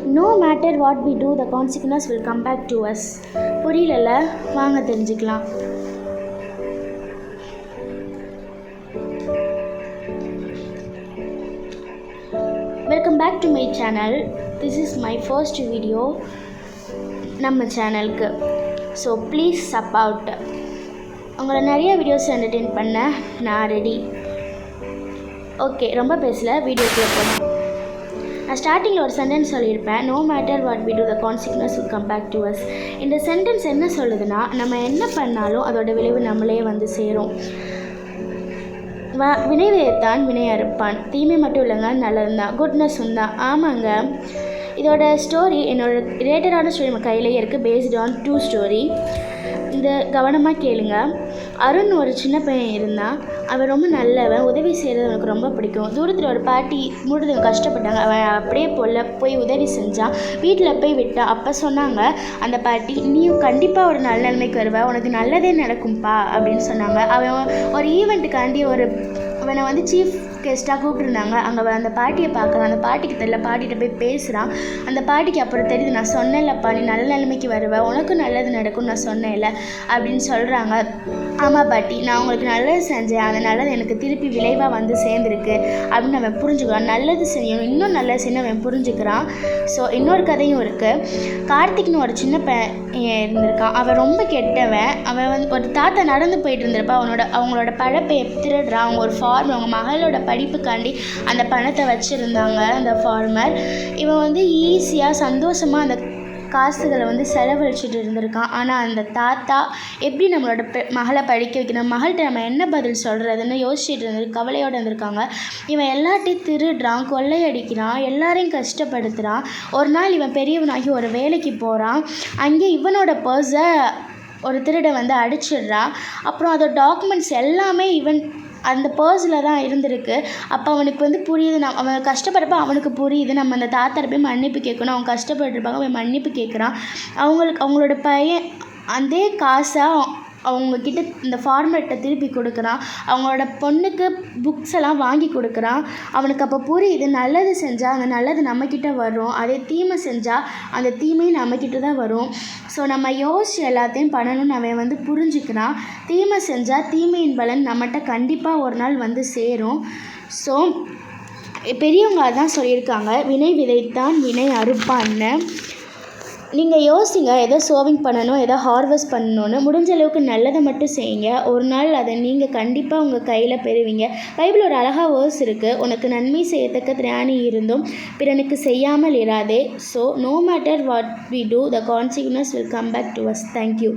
No matter what we do, the consequence will come back to us. புரியல, வாங்க தெரிஞ்சுக்கலாம். Welcome back to my channel. This is my first video நம்ம சேனலுக்கு. So please support. உங்களை நிறைய videos entertain பண்ண நான் ரெடி. ஓகே, ரொம்ப பேசல, வீடியோக்குள்ளே போகலாம். நான் ஸ்டார்டிங்கில் ஒரு சென்டென்ஸ் சொல்லியிருப்பேன், no matter what we do the consequence will come back to us. இந்த சென்டென்ஸ் என்ன சொல்லுதுன்னா, நம்ம என்ன பண்ணாலும் அதோட விளைவு நம்மளே வந்து சேரும். வினை விதைத்தான் வினை அறுப்பான். தீமை மட்டும் இல்லைங்க, நல்லது தான், குட்னஸும் தான். ஆமாங்க, இதோட ஸ்டோரி என்னோட ரிலேட்டடான ஸ்டோரி நம்ம கையிலேயே இருக்குது, பேஸ்ட் ஆன் ட்ரூ ஸ்டோரி. இந்த கவனமாக கேளுங்க. அருண் ஒரு சின்ன பையன் இருந்தான். அவன் ரொம்ப நல்லவன், உதவி செய்கிறது அவனுக்கு ரொம்ப பிடிக்கும். தூரத்தில் ஒரு பாட்டி மூடுது கஷ்டப்பட்டாங்க, அவன் அப்படியே போய் உதவி செஞ்சான். வீட்டில் போய் விட்டான். அப்போ சொன்னாங்க அந்த பாட்டி, நீ கண்டிப்பாக ஒரு நல்ல நிலைமைக்கு வருவ, உனக்கு நல்லதே நடக்கும்பா அப்படின்னு சொன்னாங்க. அவன் ஒரு ஈவெண்ட்டுக்காண்டி அவனை வந்து சீஃப் கெஸ்ட்டாக கூப்பிட்டுருந்தாங்க. அங்கே அந்த பாட்டியை பார்க்குறான். அந்த பாட்டிக்கு தெரியல, பாட்டிகிட்ட போய் பேசுகிறான். அந்த பாட்டிக்கு அப்புறம் தெரியுது, நான் சொன்னேன்லப்பா நீ நல்ல நிலைமைக்கு வருவேன், உனக்கும் நல்லது நடக்கும்னு நான் சொன்னேன்ல அப்படின்னு சொல்கிறாங்க. ஆமாம் பாட்டி, நான் உங்களுக்கு நல்லது செஞ்சேன், அந்த நல்லது எனக்கு திருப்பி விளைவாக வந்து சேர்ந்துருக்கு அப்படின்னு அவன் புரிஞ்சுக்கிறான். நல்லது செய்யணும், இன்னும் நல்லது செய்யணும் அவன் புரிஞ்சுக்கிறான். ஸோ இன்னொரு கதையும் இருக்குது. கார்த்திக்னு ஒரு சின்ன பையன் இருந்திருக்கான். அவன் ரொம்ப கெட்டவன். அவன் வந்து ஒரு தாத்தா நடந்து போயிட்டு இருந்திருப்பா, அவங்களோட பழப்பை திருடுறான். அவங்க ஒரு ஃபார்மர், அவங்க மகளோட படிப்புக்காண்டி அந்த பணத்தை வச்சுருந்தாங்க அந்த ஃபார்மர். இவன் வந்து ஈஸியாக சந்தோஷமாக அந்த காசுகளை வந்து செலவழிச்சிட்டு இருந்திருக்கான். ஆனால் அந்த தாத்தா எப்படி நம்மளோட மகளை படிக்க வைக்கணும், மகள்கிட்ட நம்ம என்ன பதில் சொல்கிறதுன்னு யோசிச்சுட்டு கவலையோடு இருந்திருக்காங்க. இவன் எல்லாத்தையும் திருடுறான், கொள்ளையடிக்கிறான், எல்லாரையும் கஷ்டப்படுத்துகிறான். ஒரு நாள் இவன் பெரியவனாகி ஒரு வேலைக்கு போகிறான். அங்கே இவனோட பர்ஸை ஒரு திருட வந்து அடிச்சிடுறான். அப்புறம் அதோட டாக்குமெண்ட்ஸ் எல்லாமே அந்த பர்ஸில் தான் இருந்திருக்கு. அப்போ அவனுக்கு வந்து புரியுது, அவன் கஷ்டப்படுறப்ப அவனுக்கு புரியுது நம்ம அந்த தாத்தாரை போய் மன்னிப்பு கேட்கணும். அவங்க கஷ்டப்பட்டுருப்பாங்க, அவன் மன்னிப்பு கேட்குறான். அவங்களோட பையன் அதே காசை அவங்கக்கிட்ட இந்த ஃபார்மர்கிட்ட திருப்பி கொடுக்குறான். அவங்களோட பொண்ணுக்கு புக்ஸ் எல்லாம் வாங்கி கொடுக்குறான். அவனுக்கு அப்போ புரியுது, நல்லது செஞ்சால் அந்த நல்லது நம்மக்கிட்ட வரும், அதே தீமை செஞ்சால் அந்த தீமையும் நம்மக்கிட்ட தான் வரும். ஸோ நம்ம யோசிச்சு எல்லாத்தையும் பண்ணணும்னு அவன் வந்து புரிஞ்சுக்கிறான். தீமை செஞ்சால் தீமையின் பலன் நம்மகிட்ட கண்டிப்பாக ஒரு நாள் வந்து சேரும். ஸோ பெரியவங்க அதான் சொல்லியிருக்காங்க, வினை விதைத்தான் வினை அறுப்பான்னு. நீங்கள் யோசிங்க, எதோ சோவிங் பண்ணணும், எதோ ஹார்வெஸ்ட் பண்ணணுன்னு. முடிஞ்ச அளவுக்கு நல்லதை மட்டும் செய்யுங்க. ஒரு நாள் அதை நீங்கள் கண்டிப்பாக உங்கள் கையில் பெறுவீங்க. பைபிள் ஒரு அழகாக வேர்ஸ் இருக்குது, உனக்கு நன்மை செய்யத்தக்க திராணி இருந்தும் பிறனுக்கு செய்யாமல் இராதே. So no matter what we do, the consequence will come back to us. Thank you.